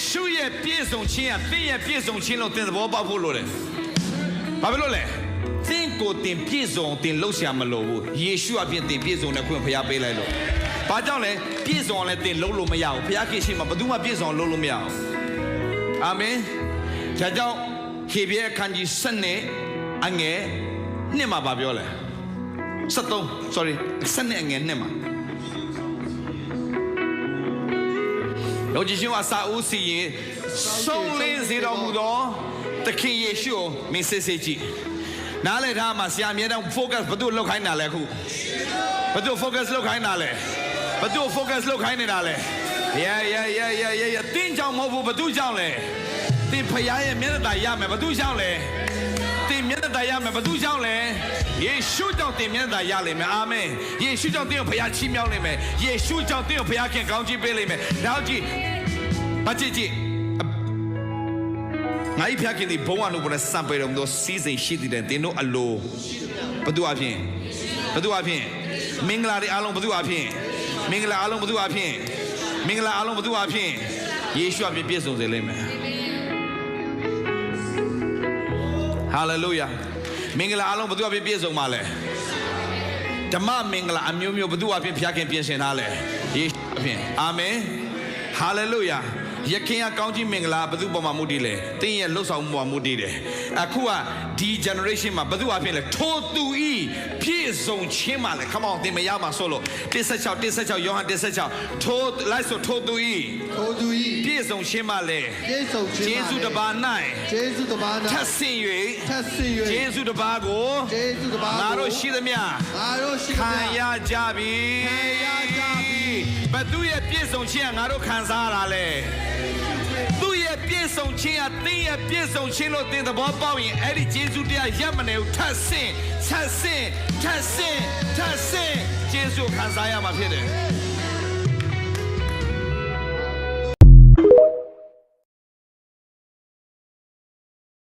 ရှုရဲ့ပြည့်စုံခြင်းကသင်ရဲ့ပြည့်စုံခြင်းလို့သင်သဘောပေါက်ဖို့လိုတယ်ဘာဖြစ်လို့လဲသင်ကိုသင်ပြည့်စုံသင်လှုပ်ရှားမလို့ဘူးယေရှုအပြင်သင်ပြည့်စုံတဲ့ခွင့်ဘုရားပေးလိုက်လို့ဘာကြောင့်လဲပြည့်စုံလည်းသင်လှုပ်လို့မရဘူးဘုရားခင်ရှိမှဘယ်သူမှပြည့်စုံလှုပ်လို့မရဘူးအာမင်ဒါကြောင့်ဟေဘရဲအခန်းကြီး7အငယ်2မှာပြောလဲ73 sorry 7အငယ်2မှာလောကီရှင်အစာဦးစီရင်ဆုံးလင်းစေတော်မူသောသခင်ယေရှုကိုမင်းစစ်စစ်ကြည့်နားလည်ထားမှာဆရာအမြဲတမ်း focus ဘယ်သူ့လောက်ခိုင်းတာလဲခုဘယ်သူ့ focus လောက်ခိုင်းတာလဲဘယ်သူ့ focus လောက်ခိုင်းနေတာလဲတင်းကြောင့်မဟုတ်ဘူးဘယ်သူ့ကြောင့်လဲတင်းဖခင်ရဲ့မျက်နှာရမယ်ဘယ်သူ့ကြောင့်လဲတင်းမျက်နှာရမယ်ဘယ်သူ့ကြောင့်လဲယေရှုကြောင့်တင်းမျက်နှာရလိမ့်မယ်အာမင်ယေရှုကြောင့်တင်းကိုဖခင်ချီးမြှောက်လိမ့်မယ်ယေရှုကြောင့်တင်းကိုဖခင်ကောင်းချီးပေးလိမ့်မယ်နောက်ကြည့်ဘာကြည့်ငါ့ဖခင်ဒီဘုံအနုပေါ်စံပေတော်မူသောစီးစိမ်ရှိတဲ့တင်းတို့အလိုဘယ်သူအဖြစ်မင်္ဂလာတွေအားလုံးဘယ်သူအဖြစ်မင်္ဂလာအားလုံးဘယ်သူအဖြစ်မင်္ဂလာအားလုံးဘယ်သူအဖြစ်ယေရှုအဖြစ်ပြည့်စုံစေလိမ့်မယ်ဟာလေလုယာမင်္ဂလာအားလုံးဘယ်သူအဖြစ်ပြည့်စုံပါလဲဓမ္မမင်္ဂလာအမျိုးမျိုးဘယ်သူအဖြစ်ဖခင်ပြင်ဆင်ထားလဲယေရှုအဖြစ်အာမင်ဟာလေလုယာယခင်ကကောင်းကြီးမင်္ဂလာဘယ်သူပေါ်မှာမူတည်လဲတင်းရဲ့လှုပ်ဆောင်မှုပေါ်မှာမူတည်တယ်အခုကဒီ generation မှာဘယ်သူအဖြစ်လဲထိုးသူဤပြည့်စုံခြင်းမှာလဲ come on သင်မရမှာဆိုလို့16ယောဟန်16ထိုးလိုက်ဆိုထိုးသူဤပြည့်စုံခြင်းမှာလဲယေရှုတပါး၌ထပ်ဆင့်၍ယေရှုတပါးကိုငါတို့ရှိသမျှခံရကြပြီဘယ်သူရဲ့ပြည့်စုံခြင်းကငါတို့ခံစားရတာလဲသူရဲ့ပြည့်စုံခြင်းကသင်ရဲ့ပြည့်စုံခြင်းလို့သင်သဘောပေါက်ရင်အဲ့ဒီယေရှုတရားရပ်မနေဘူးထပ်ဆင့်ယေရှုခံစားရမှာဖြစ်တယ်